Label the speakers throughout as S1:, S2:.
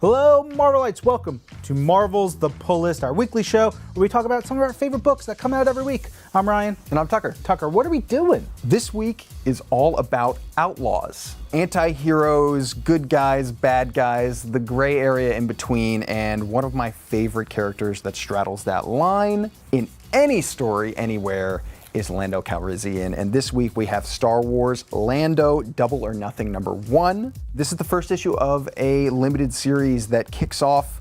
S1: Hello, Marvelites. Welcome to Marvel's The Pull List, our weekly show where we talk about some of our favorite books that come out every week. I'm Ryan.
S2: And I'm Tucker.
S1: Tucker, what are we doing?
S2: This week is all about outlaws, anti-heroes, good guys, bad guys, the gray area in between, and one of my favorite characters that straddles that line in any story, anywhere, is Lando Calrissian. And this week we have Star Wars Lando Double or Nothing #1. This is the first issue of a limited series that kicks off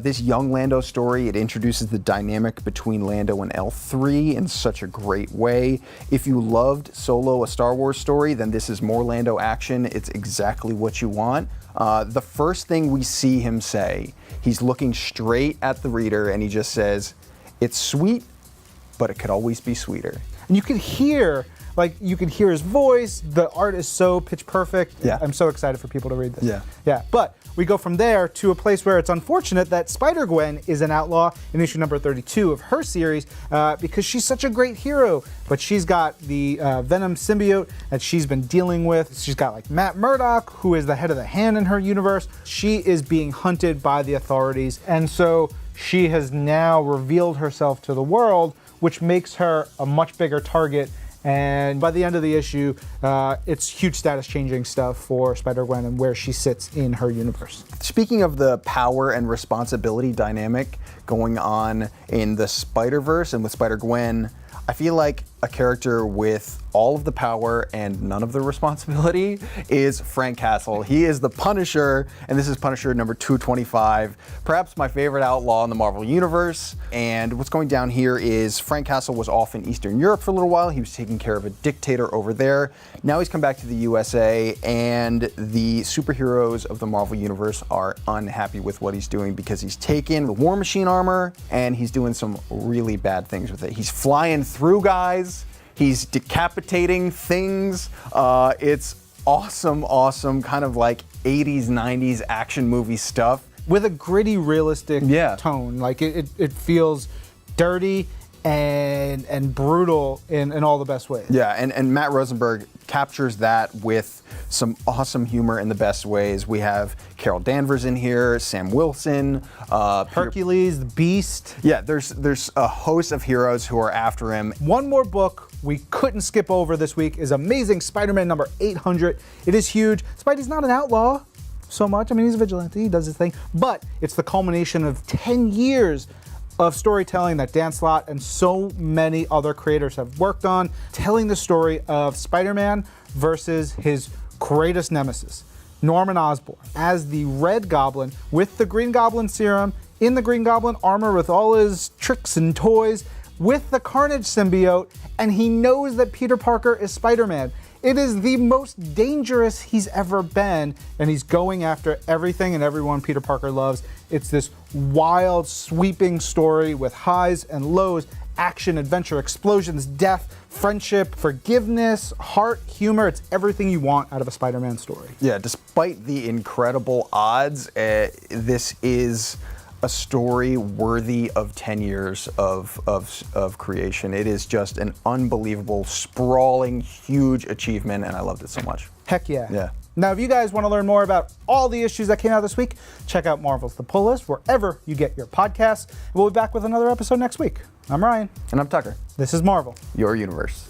S2: this young Lando story. It introduces the dynamic between Lando and L3 in such a great way. If you loved Solo, a Star Wars story, then this is more Lando action. It's exactly what you want. The first thing we see him say, he's looking straight at the reader and he just says, "It's sweet, but it could always be sweeter."
S1: And you can hear, you can hear his voice. The art is so pitch perfect.
S2: Yeah.
S1: I'm so excited for people to read this.
S2: Yeah.
S1: But we go from there to a place where it's unfortunate that Spider-Gwen is an outlaw in issue number 32 of her series because she's such a great hero. But she's got the Venom symbiote that she's been dealing with. She's got Matt Murdock, who is the head of the Hand in her universe. She is being hunted by the authorities. And so she has now revealed herself to the world, which makes her a much bigger target. And by the end of the issue, it's huge status-changing stuff for Spider-Gwen and where she sits in her universe.
S2: Speaking of the power and responsibility dynamic going on in the Spider-Verse and with Spider-Gwen, I feel like a character with all of the power and none of the responsibility is Frank Castle. He is the Punisher, and this is Punisher number 225, perhaps my favorite outlaw in the Marvel Universe. And what's going down here is Frank Castle was off in Eastern Europe for a little while. He was taking care of a dictator over there. Now he's come back to the USA, and the superheroes of the Marvel Universe are unhappy with what he's doing because he's taken the War Machine armor and he's doing some really bad things with it. He's flying through guys. He's decapitating things. It's awesome, kind of like 80s, 90s action movie stuff.
S1: With a gritty, realistic tone. It feels dirty and brutal in all the best ways.
S2: Yeah, and Matt Rosenberg captures that with some awesome humor in the best ways. We have Carol Danvers in here, Sam Wilson,
S1: Hercules, the Beast.
S2: Yeah, there's a host of heroes who are after him.
S1: One more book we couldn't skip over this week is Amazing Spider-Man number 800. It is huge. Spidey's not an outlaw so much. I mean, he's a vigilante, he does his thing, but it's the culmination of 10 years of storytelling that Dan Slott and so many other creators have worked on, telling the story of Spider-Man versus his greatest nemesis, Norman Osborn, as the Red Goblin with the Green Goblin serum, in the Green Goblin armor with all his tricks and toys, with the Carnage symbiote, and he knows that Peter Parker is Spider-Man. It is the most dangerous he's ever been, and he's going after everything and everyone Peter Parker loves. It's this wild, sweeping story with highs and lows, action, adventure, explosions, death, friendship, forgiveness, heart, humor. It's everything you want out of a Spider-Man story.
S2: Yeah, despite the incredible odds, this is a story worthy of 10 years of creation. It is just an unbelievable, sprawling, huge achievement, and I loved it so much.
S1: Heck yeah.
S2: Yeah.
S1: Now, if you guys want to learn more about all the issues that came out this week, check out Marvel's The Pull List wherever you get your podcasts. We'll be back with another episode next week. I'm Ryan.
S2: And I'm Tucker.
S1: This is Marvel,
S2: Your universe.